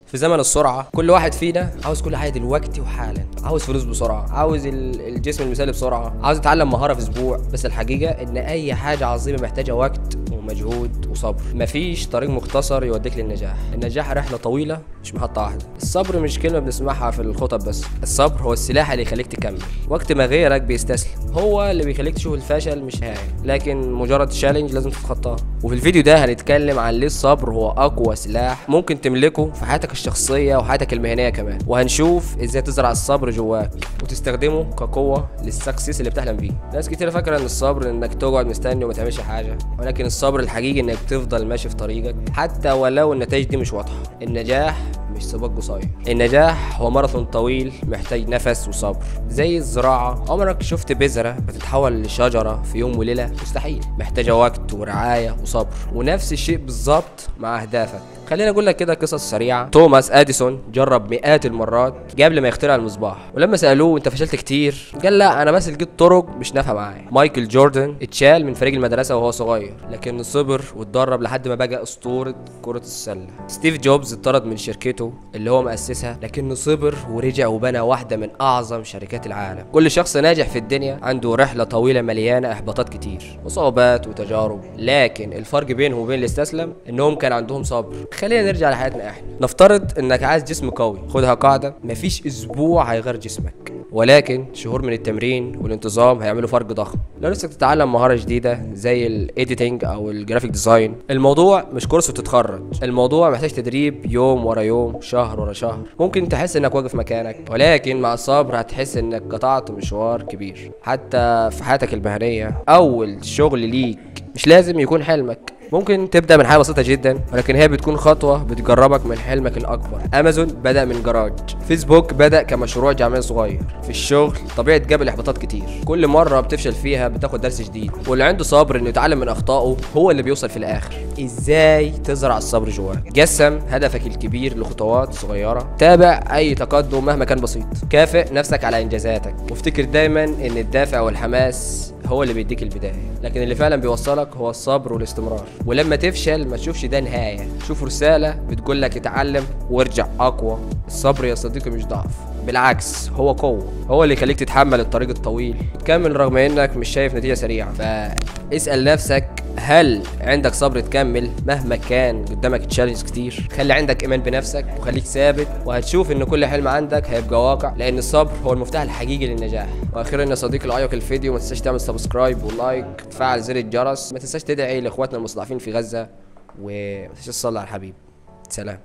في زمن السرعة كل واحد فينا عاوز كل حاجة دلوقتي وحالا، عاوز فلوس بسرعة، عاوز الجسم المثالي بسرعة، عاوز يتعلم مهارة في اسبوع. بس الحقيقة ان اي حاجة عظيمة محتاجة وقت ومجهود وصبر. مفيش طريق مختصر يوديك للنجاح. النجاح رحلة طويلة مش محطة واحدة. الصبر مش كلمة بنسمعها في الخطب بس، الصبر هو السلاح اللي يخليك تكمل وقت ما غيرك بيستسلم. هو اللي بيخليك تشوف الفشل مش نهاية لكن مجرد تشالنج لازم تتخطاه. وفي الفيديو ده هنتكلم عن ليه الصبر هو اقوى سلاح ممكن تملكه في حياتك الشخصية وحياتك المهنية كمان، وهنشوف ازاي تزرع الصبر جواك وتستخدمه كقوة للسكسس اللي بتحلم بيه. ناس كتير فاكرة ان الصبر انك تقعد مستني وما تعملش حاجة، ولكن الصبر الحقيقي انك تفضل ماشي في طريقك حتى ولو النتائج دي مش واضحة. النجاح مش سباق قصير، النجاح هو ماراثون طويل محتاج نفس وصبر. زي الزراعة، عمرك شفت بذرة بتتحول لشجرة في يوم وليلة؟ مستحيل، محتاجة وقت ورعاية وصبر. ونفس الشيء بالظبط مع أهدافك. خلينا اقول لك كده قصص سريعه. توماس اديسون جرب مئات المرات قبل ما يخترع المصباح، ولما سالوه انت فشلت كتير قال لا انا بس لقيت طرق مش نافعه معايا. مايكل جوردن اتشال من فريق المدرسه وهو صغير لكنه صبر واتدرب لحد ما بقى اسطوره كره السله. ستيف جوبز اتطرد من شركته اللي هو مؤسسها لكنه صبر ورجع وبنى واحده من اعظم شركات العالم. كل شخص ناجح في الدنيا عنده رحله طويله مليانه احباطات كتير وصعوبات وتجارب، لكن الفرق بينهم وبين اللي استسلم انهم كان عندهم صبر. خلينا نرجع لحياتنا احنا. نفترض انك عايز جسم قوي، خدها قاعده، مفيش اسبوع هيغير جسمك ولكن شهور من التمرين والانتظام هيعملوا فرق ضخم. لو نفسك تتعلم مهاره جديده زي الايديتنج او الجرافيك ديزاين، الموضوع مش كورس وتتخرج، الموضوع محتاج تدريب يوم ورا يوم، شهر ورا شهر. ممكن تحس انك واقف مكانك ولكن مع الصبر هتحس انك قطعت مشوار كبير. حتى في حياتك المهنيه اول شغل ليك مش لازم يكون حلمك، ممكن تبدا من حاجه بسيطه جدا ولكن هي بتكون خطوه بتجربك من حلمك الاكبر. امازون بدا من جراج، فيسبوك بدا كمشروع جامعي صغير. في الشغل طبيعي تقابل احباطات كتير، كل مره بتفشل فيها بتاخد درس جديد، واللي عنده صبر انه يتعلم من اخطائه هو اللي بيوصل في الاخر. ازاي تزرع الصبر جواك؟ قسم هدفك الكبير لخطوات صغيره، تابع اي تقدم مهما كان بسيط، كافئ نفسك على انجازاتك، وافتكر دايما ان الدافع والحماس هو اللي بيديك البدايه لكن اللي فعلا بيوصلك هو الصبر والاستمرار. ولما تفشل ما تشوفش ده نهايه، شوف رساله بتقول لك اتعلم وارجع اقوى. الصبر يا صديقي مش ضعف، بالعكس هو قوه، هو اللي يخليك تتحمل الطريق الطويل وتكمل رغم انك مش شايف نتيجه سريعه. فاسال نفسك هل عندك صبر تكمل مهما كان قدامك تشالنجز كتير؟ خلي عندك ايمان بنفسك وخليك ثابت وهتشوف ان كل حلم عندك هيبقى واقع، لان الصبر هو المفتاح الحقيقي للنجاح. واخيرا يا صديقي لو عجبك الفيديو ما تنساش تعمل سبسكرايب ولايك وتفعل زر الجرس، ما تنساش تدعي لاخواتنا المستضعفين في غزه وما تنساش تصلي على الحبيب. سلام.